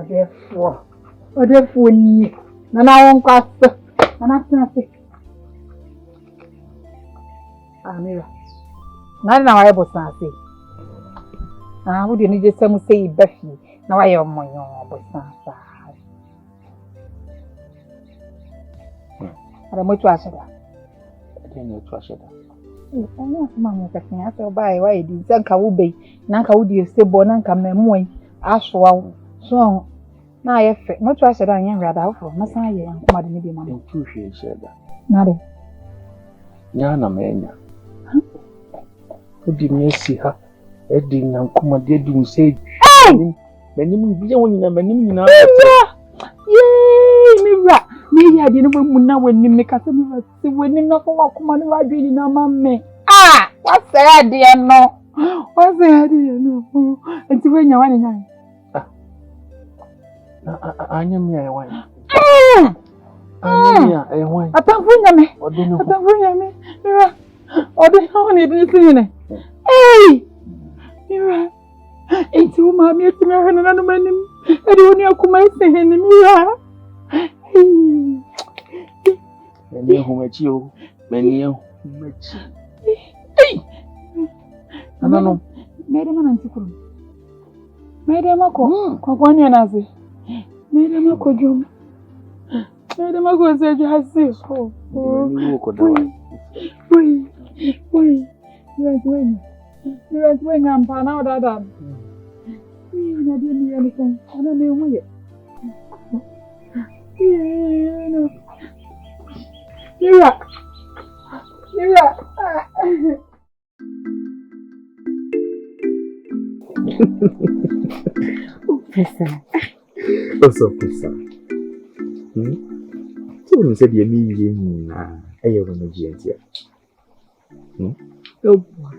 Therefore, ni. Nana won't pass. Nana snap. Amira. Nana I was say. Ah, would you need just some say Becky? Now I am my own boss. I am much washer. I didn't know washer. I know mamma can answer by why it is Zanka will be Nanka would you say Bonanka memoy, Ashwa, so now I have much washer than I am rather for Masaya and Madame Mamma. Two she said that. Nade. Yana Mania. Who did me see her? Eddie and Kuma did you say, hey! Benim, yay, Mira. Me, I didn't know when you make us when enough for Kuma doing in a mamma. Ah, what's the idea? No, what's the idea? No, and to when you're running. I am here, I want. I want. I don't bring me. I don't bring me. Mira, or the honey didn't. Hey, Mira. Ain't you, mammy, to me, another man? I don't know who might say, Mira. Many who met you, many who met you. Hey, I don't know. Madam Antico. Madam Ako, Coconia Nazi. Madam Ako Jum. Madam Ako said, I see. You are doing I'm now that I didn't hear anything. I don't know where. Yeah, no. Mira. Professor. Also, Professor. So, said you mean, I have an agent. Oh, boy.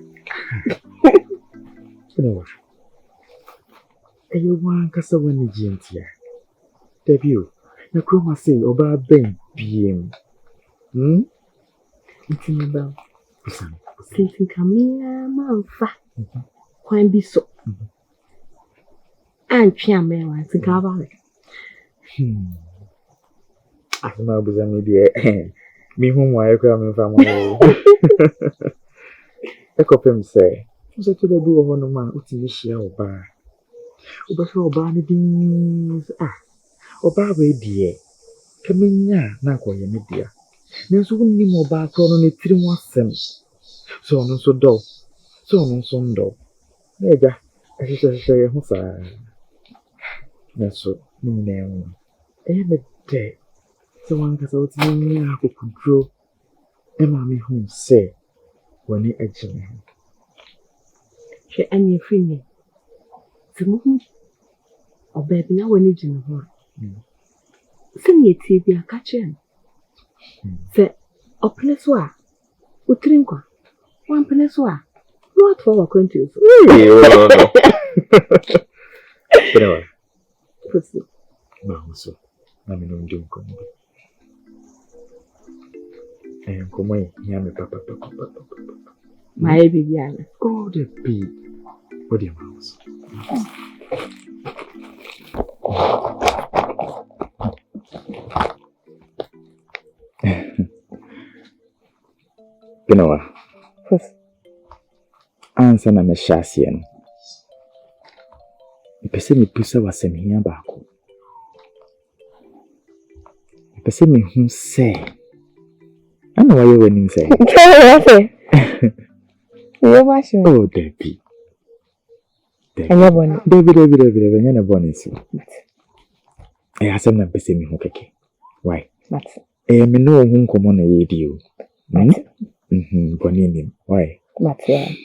You want us to win the agent. Debut. The chroma say, Oba Ben BM. It's in about since Camilla Malfa. Quite be so. And Chamber, I think about it. I don't know, but I'm dear. Me whom I come from a copy say, was it to the do of one man who is here or bar? But for Barney beans, Oba dear. Come in ya, now call you, dear. There's only more back on it 3 more cents. So on so dull, so on some dull. There, I shall say, who's that's so, name. Every day, so one has out me, I could control. Emma, me whom say, when he actually. She and your free. The moon or baby now when it's in the horn. Sing it, TV, catch him. Say, a place where we drink one peneswa. Not for our country. No, so I'm in doing come. And come away, hear me, papa. My baby, oh, the bee. What do you mouse? Pinoa. Answer na meshasian. Ipese mi pusa wasemia bako. Ipese mi hu se. Ana wa yewe ni se. Yo masho. Oh, Debbie. Anya boni. Debbie, anya boni si. Asem na pese mi hu keke. Why? Mate. Me no hu nkomo na yedi o. Boni ni. Why? Mate.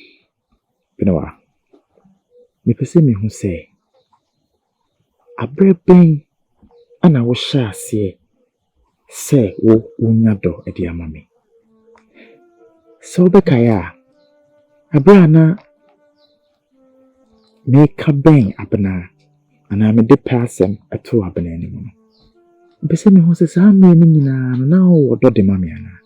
Pinoa. Mi pese mi hu se. Abreben ana wo sha ase se wo unyado e dia mame. So bekaya abrana make ben abna ana me de person ato abna ni mo. Pese mi hu se sa me ni nyina na wo do de mame ana.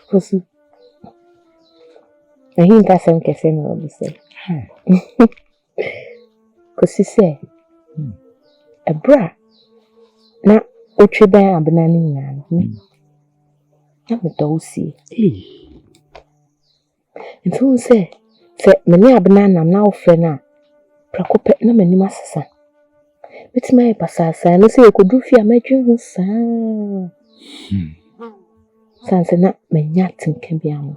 Kosu. Ahi nta sem kese no bi se. Kosi se ebra na otwe ban abena ni nyana na meto usi ntu se meni abena na ofre na prakope na meni masesa betima e pasasa no se ekodu fi amadwe hu sanse na menya tinka bia mo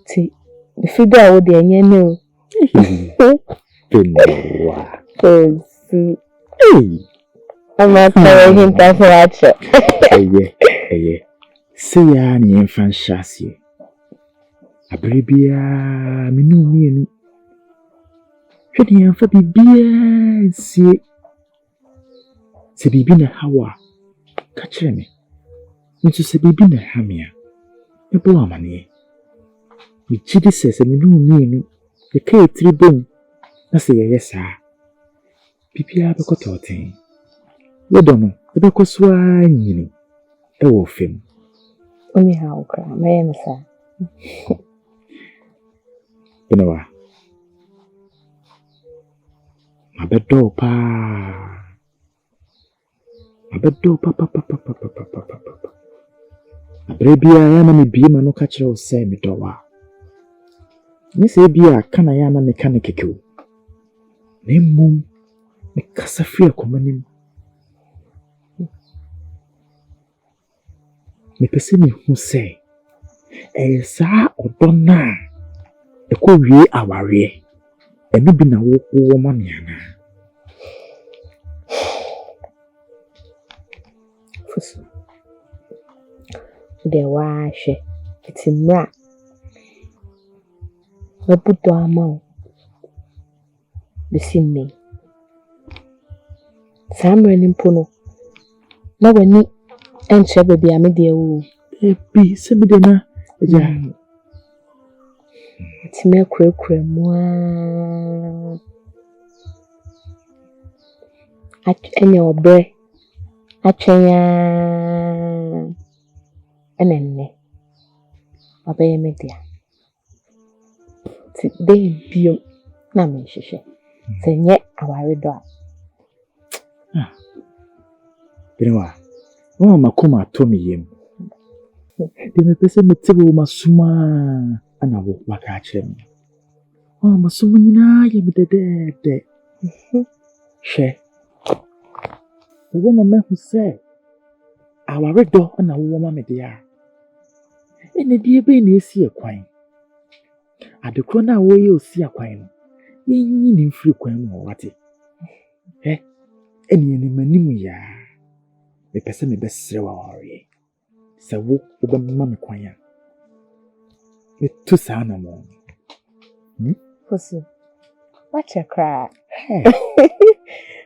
ti fida wo de enye ne o Wow. Kosi I'm not telling him that for action. Eye. See ya ni enfan shasi. Abribia minu mienu. Hwede yamfa bibia sie. Se bibi na hawa. Ka kire me. Nti se bibi na hamia. Ebo amane. Mi chidi se minu mienu. Ye ka etiri bom. Na se ye sa. Bibia be kototen. Yedono, ebe koswa nyini. Ewo fem. Oni ha okra, me sa. Benawa. Mabedo pa. Abrebia ya na mebie ma no ka kire o se medowa. Ni se bia kana ya na mechanic kew. Nemu me kasa free akomanim. Me pese me hu se sa odona ekọ wie aware enu bi na wo mami ana Fusu de wa hwe etimra abuto ama besinne samre ni mpono na wani enche baby amede wo ebi se mi de na ja time kure mo enye obre atwenya enenne abaye media ti de bio na me hwehwe se nye aware do Benawa o makoma to me yem de me pese me tebo masuma ana wo maka kire me o masuma nyina ye me de hwe wo mama hu se aware do na wo mama me de ya ene die be na esi ekwan adekro na wo ye osi akwan no yin ni mfiri kwan mu wate ene ni manim ya me pese me besre wa wore se wo be mama me kwan ya me tu sa na mo Fusu wacha cry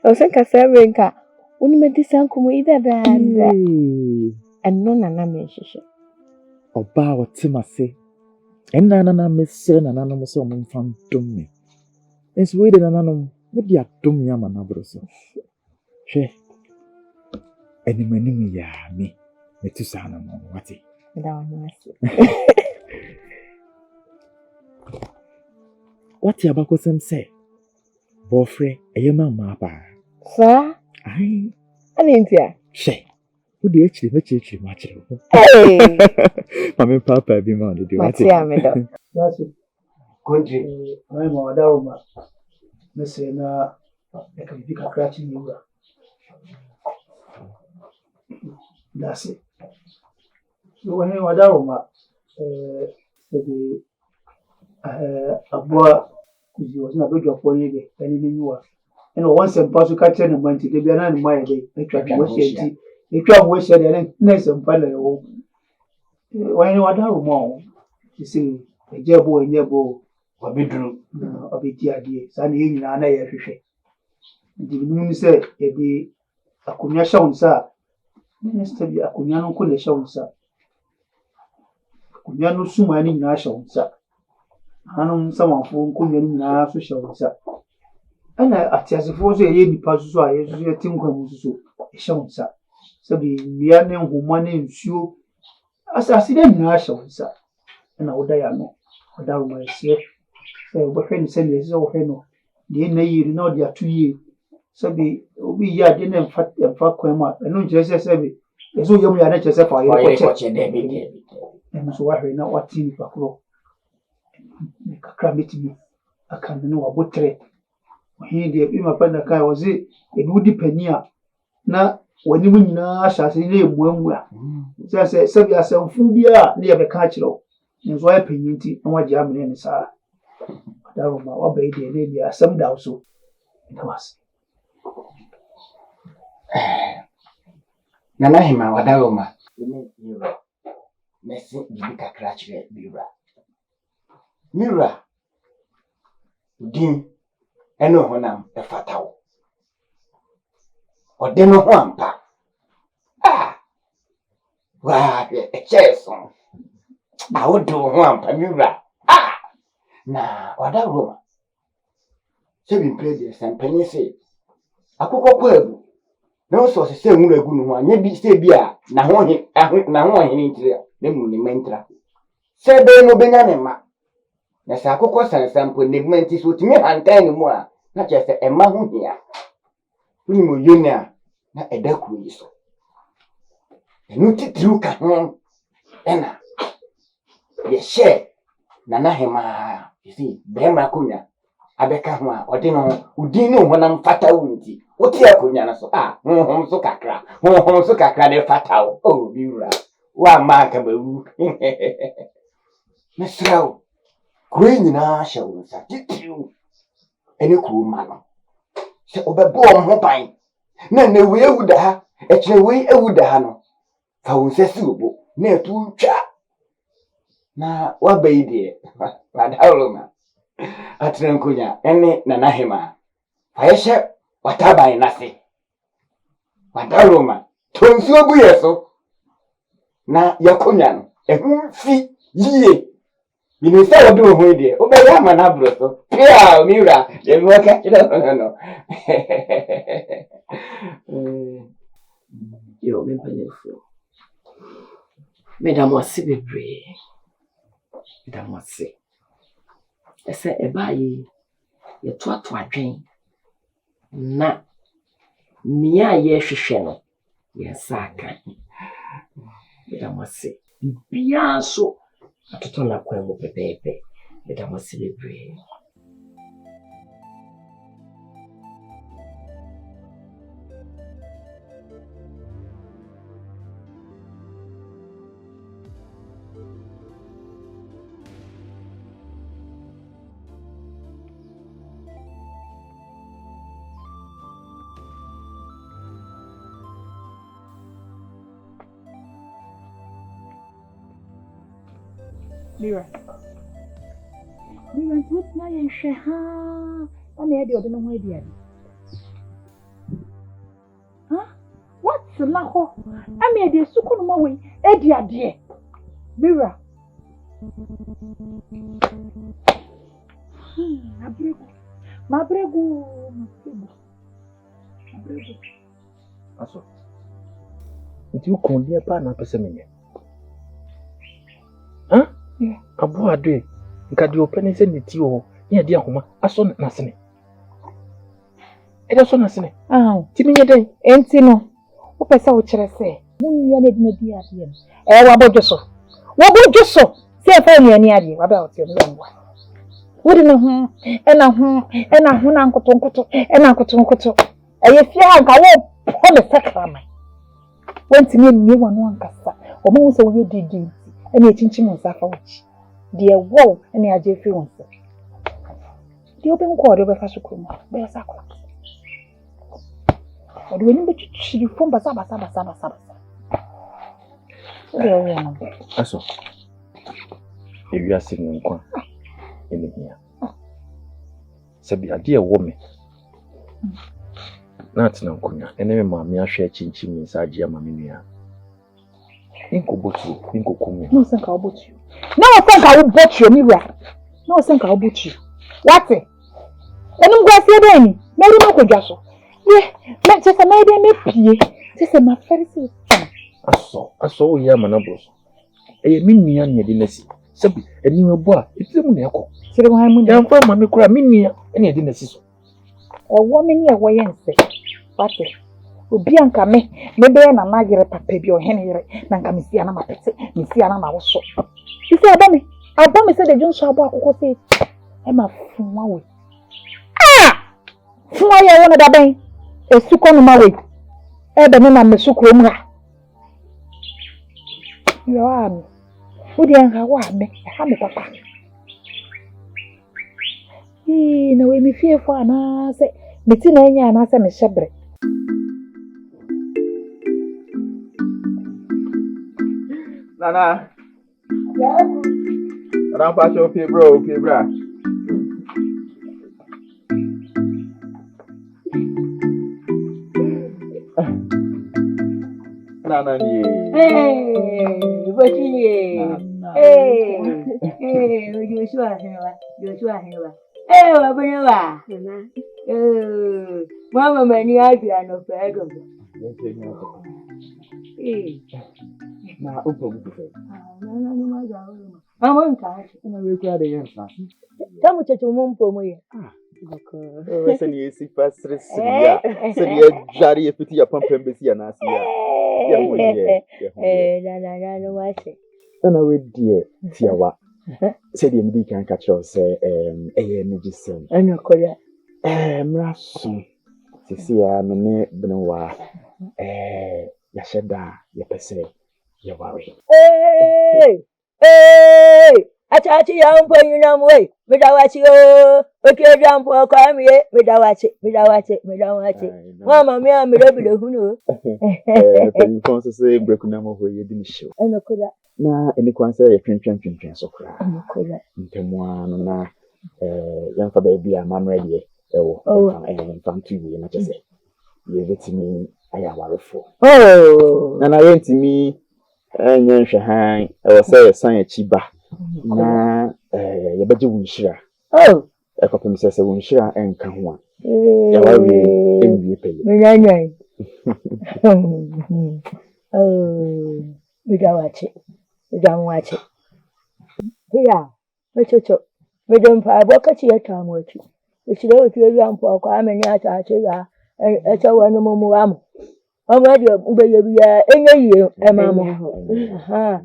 o se ka sebenka uni medisa nkumu ida da enno na me hwehwe oba wotimase enna na mesre na nanom so mo mfam dom me enso we de na nanom wo di adom ya ma na broso hwe enimani ya me tu sa na mo wate da wasi wate abakosem se bofre eyema ma pa sa ai alentia hwe wo di echi ma chire wo mame papa bi ma de wate mati amedo Yasi konje mai ma wadawo ma nase na ekabika krachi ni ura nase so wani wadawo ma de abua kuzi wasina bejo poni de tani ni yuwa eno once pasu ka chere na manti de bia na ni mai de etwa mo sheti etwa mo sheti de na se mpale wo wani wadawo mo isi ejebo enyebo wabedru obeti ade sa na yenyina na ye hwehwe ndi binim se ye de akonya shawunsa minister bi akonya no ko le shawunsa akonya no suma ni nyina shawunsa hanom samanfo nkonya ni nyina so shawunsa ana atiasefo so ye nipa so a ye so ye tinkwamu so shawunsa sabi bia ne nhoma ne nsuo asase de nyina shawunsa na oda ya no oda rumaisie se obehwe ni se ni se wo he no de na yiri na odi atu yie sabi obi ya de na mfa kwan ma eno nkyerɛ sɛ sabi yeso yam ya na kyerɛ sɛ fa yiri ko kyɛ de eno so wahwe na wati ni pakro ne kakra metimi aka ne wabotre ohin de bi mapa na kai wozi edu di pani a na wani mu nyinaa ahyase ne emuamua sɛ sabi asamfu bia ne yɛbɛka kyerɛw nso ayɛ panyinti na wagye amene ne saa daroma wabai de ne bia asam da so was Nana hima wadaroma Mira Messi bibi kakra kyerɛ Mira din ɛno honam ɛfataw ɔde no ho ampa wa ɛkyɛso awodo ho ampa Mira na wadaroma sɛ bi mpɛde sampani sɛ akokɔ kwabu na so sɛ nwura gu no ho anya bi sɛ bi a na ho hene ntira na mu ne mantra sɛ be no benya ne ma na sɛ akokɔ sansampo ne manti so timi hantan ne mu a na kyerɛ sɛ ɛma ho hia ni mo yona na ɛda kuro yi so ɛno titiriw ka ho ɛna yɛhyɛ nana hema yɛsi bɛrima konya abɛka ho a ɔde no udin ne honam fata wo nti wote akonya no so honhom so kakra de fata wo Mira wa ma ka bawu mesrawo kuro nyinaa hyɛ wo nsa titiriw ɛne kuro ma no sɛ obɛbɔ ɔmo ho ban na ne we ewu da ha ɛkyerɛ we ewu da ha no fa wo nsa si obo na etu twa na wabayi de wadawroma atrenkonya ene nana hema ayeshe wataban nase wadawroma tonsuo bu yeso na yakonya no ehu fi yie binisa wodo ho de obeya mana bro so pia Mira ye waka no yo me panyefo Madam wasi bebre Madam wasi ese ebayi ye toato adwen na nia ye hwehwe no ye saka Madam wasi bia so atoto na kwa mo pepepe Madam wasi bebre Mira, what na yen hwe ha? Ana e de ode no ho ade ani. What's la ho? Ami e de suku no ma we e de ade. Mira. Mabrego. Aso. Nti u kondi pa na pese menye. Abo ade nka de opene se niti o ne ade ahoma aso na sene ede so na sene ti menye den Enti no wo pese wo kire se munnya na di ade no wabodwo so se fa ni ani ade wabe o ti o no wodi ne ho ena ho na nkoto eye fia nka wo po de sakrama wenti ni wanu ankasa o ma wo se wo ye didi ene chinchim nsa fa wuchi de wo ene aje fi wonse de obe nko de be fa sukuru be sakwa o de ni be chichiri fom basa aso ewi ase ni nkwa ene hia sabi ade wo me na atina nkonya ene me maame ahwe chinchim nsa aje ama me nua inko kumi no senka obotu Mira no senka obotu what enum gwasi ede ni meri makodwa so ye me chese me ede me pie chese ma ferisi aso wo ya manabo so eye minua ne de nasi sabi eni webo a etiremu na ekọ sire mo ha mu ya mfa ma me kura minua ene de nasi so woman ya wayense. What? Obi anka me be na magere papa bi ohene yere na nka mesi ana mapete mesi ana na woso isi abame se de jonso abo akoko se e ma funwa we funwa ye wona da ben esuko no ma we e be me na mesukro mu ha yo am udi anka wa me ha me papa na we mi fie fo ana se meti na enya ana se me shebre. Nana. Yeah. Nana, pass your okay, bro. Okay, bro. Nana, hey, what you? Hey, you sure? Hey, what you are? Mama, many idea no fair. Hey. Na open with it. I won't catch. And I will grab the answer. Tell me to mum for me. Send you see past Syria. Send you Jari if you are pumping busy and ask you. No, watch it. Then I will dear Tiawa. Said the MD can catch us, say, energy son. I know, correct. Rason. Cecilia, Mene Benoit. Yashada, Yapese. You worry. Hey! Achachi young boy, you know, way. Midawachi, okay, jump or come here. Midawachi. Mamma, me, I'm a rebel who know. You can't say Brekunamo where you didn't show. I know, could na any concern a twin so cry. Na young for baby, I'm ready. And fun to you, and I just say, you get me, I am worried for. Oh, and I went to me, and young Shahan, I was say a sign of Chiba. Na, your budget will share. Oh, a couple of says a wound share and come one. Oh, we don't watch it. Here, we don't have a catchy a time with you. We should go to a young for coming at our chair and so one more. Oh, my dear, baby, in a year, and mamma.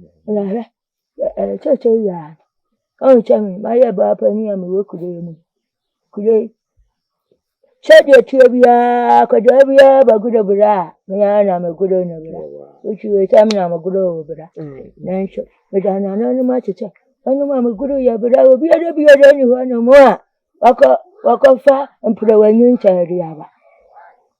Church, yeah. Oh, tell me, my above penny and work could they? Check your trivia, could every ever good over that. I'm a good owner, which you tell me I'm a good over that. Then, but I know much to check. I know I'm a good over, but I will be a anyone no more. Walk off and put away in charity.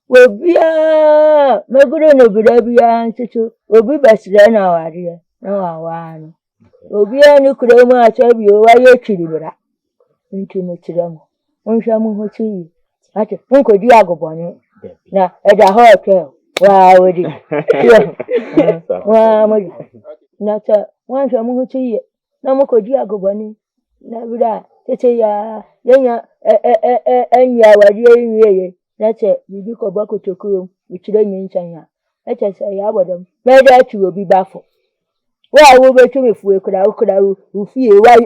Well, be a my good owner, but I be answer to will be best than our idea. No, I want. Will be a new croma, I tell you, why you're chilly, but I intimate them. One shaman who see you. I just think of Diago Bonnet. Now, at a hotel. Wow, would it? Well, not one shaman who see you. No more could Diago Bonnet. Never that. It's a young and ya were ye. That's it. You do a bucket to cool, which you don't mean China. Let us say, I would made that you will be baffled. Well, we were to if we could have who feel why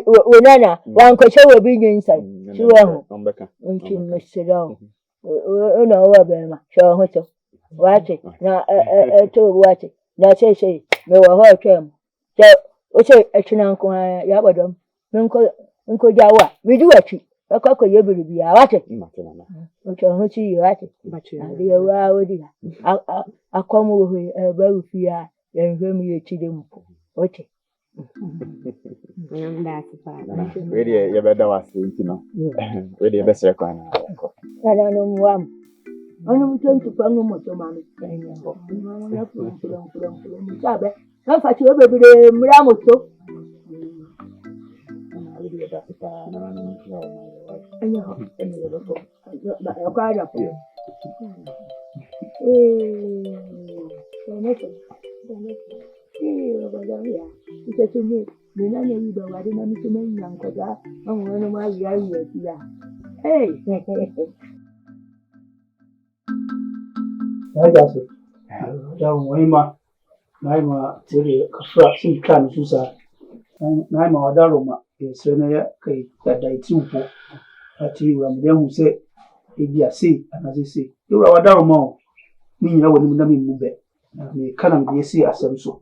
Nana, one could show a big inside. Sure, until Mr. Long. Oh, no, Obama, show hotel. Watch it. Now, watch it. Now, say, no, a whole term. So, what's a uncle Yabadom? Uncle Jawa, we do a tree. A cock of your baby, I watch it. Which I see you at it. But you are, I come over a very fear and very children. Okay. Really, you better was you know. Really, best record. I don't know one. I don't turn to Panama to Mammy. Not for you, baby, Muramoto. I know. I cried up here. It's to me. The none of you, but I didn't need to make young because I'm one of my years. Hey, I got it. Down Wayma, Naima, with a fraction can Susa, and Naima Daroma is Renea, that I too. At you, and then who say, ebi ase anaze se ewura wadaro ma o ni nyina wani na me mu be me kana me esi asem so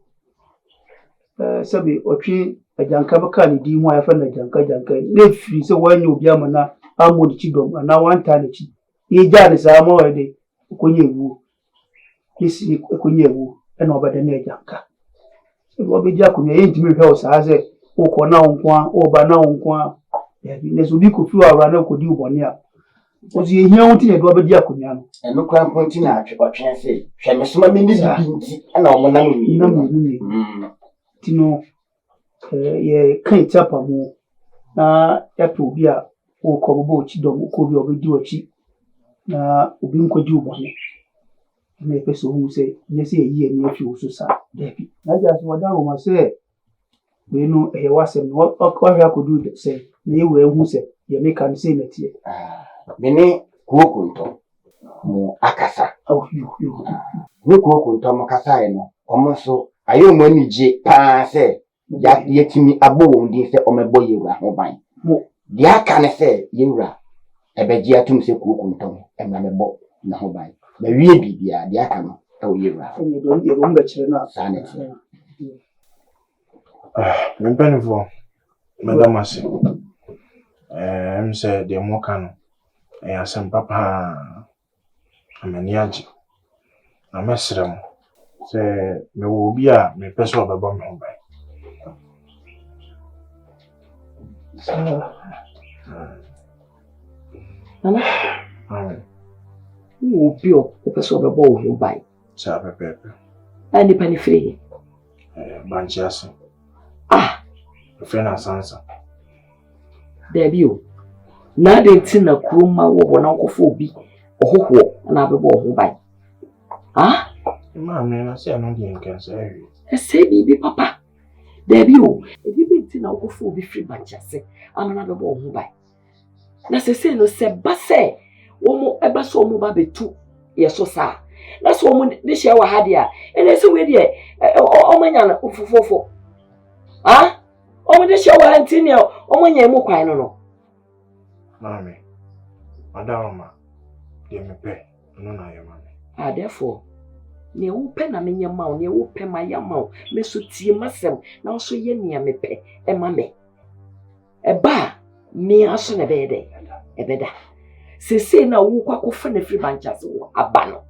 sabi otwe ajanka baka ni di ho afa na janka na firi se wanyi obi amana amo di chidom na wanta na chi ye ja ne sa ma wede konye ewu isi konye ewu na obada na ajanka se obi ja konye ye ntimi hwe o sa se o ko na onkwa o ba na onkwa ya bi ne so bi ko fi awra na ko di ubone a o si ehia won ti ye do obedi akonya no eno kra ponti na atwe se hwe me soma me ndi binti na o mo na no tino ye kan chapa mu na ya to bi a o ko bo chi do ko bi obedi wachi na obi nkoji ubone na epeso hu se nye se yi eni afi wo so sa debi na ja so wadaro ma se we no e wasem no akwa akodu se na ye we hu se ye meka no se na tie mene kuokunto mo akasa yo ni kuokunto mo kasa no omo so ayo mo anije pa se ya yetimi abo won din se omebo yewura ho ban mo dia ka ne se yewura ebeji atum se kuokunto emna mebo na ho ban na wie bibia dia ka no e o yewura ni do ye ro mbechire na saneti Mpenifo madam ase say de mo kan asem papa amani age na mesrem se me wo obi a me peso obebo me ho bai Nana obi o peso obebo ho bai sa pepe ani pani free banchi ase Fena sansa. Debi o. Na de ntina kuroma wo na nkofo obi ohoho na abebo oho bai. Ma me na se no de nkansa ewi. Ese bibi papa. Debi o. Ebi be ntina nkofo obi free banchase amana abebo oho bai. Na se no se ba se wo mo eba so mo ba betu yeso sa. Na so mo de hia wa ha de a. Ene se we de o manya na ofofofo. Omo de show antini omo nya mu kwan no Mami Madama de me pe no na yema therefore ne wo pe na menya ma wo ne wo pe ma ya ma wo me so tie masem na so ye ne me pe e ma me e ba me aso na be de e beda sese na wo kwa kofa na free banchase wo aba no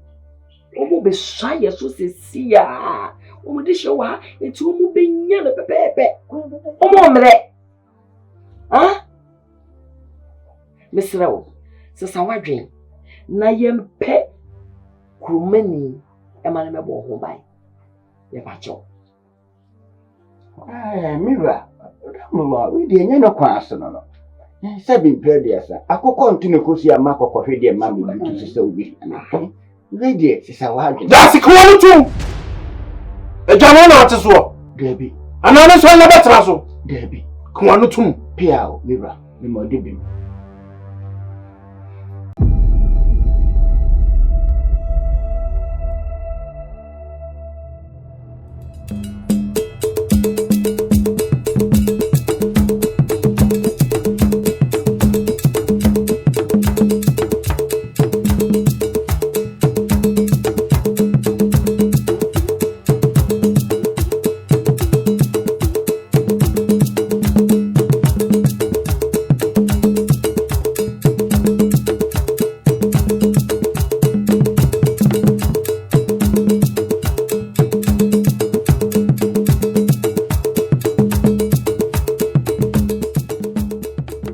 omo be sha ye so sese ya omo de show ha enti omo be nya na pepepe omo mre Misrawo sesa wadwen na yempe krumani e ma na mebo ho bai ye ba cho mira mama we de nya no kwa aso no se bi mpredesa akoko ntune kosi ama akoko hwede ma bi tu sesa obi we de sesa wadwen That's ko no tu e jamo na atso debi anane so na betra so debi ko no tu pia o mira me mo debi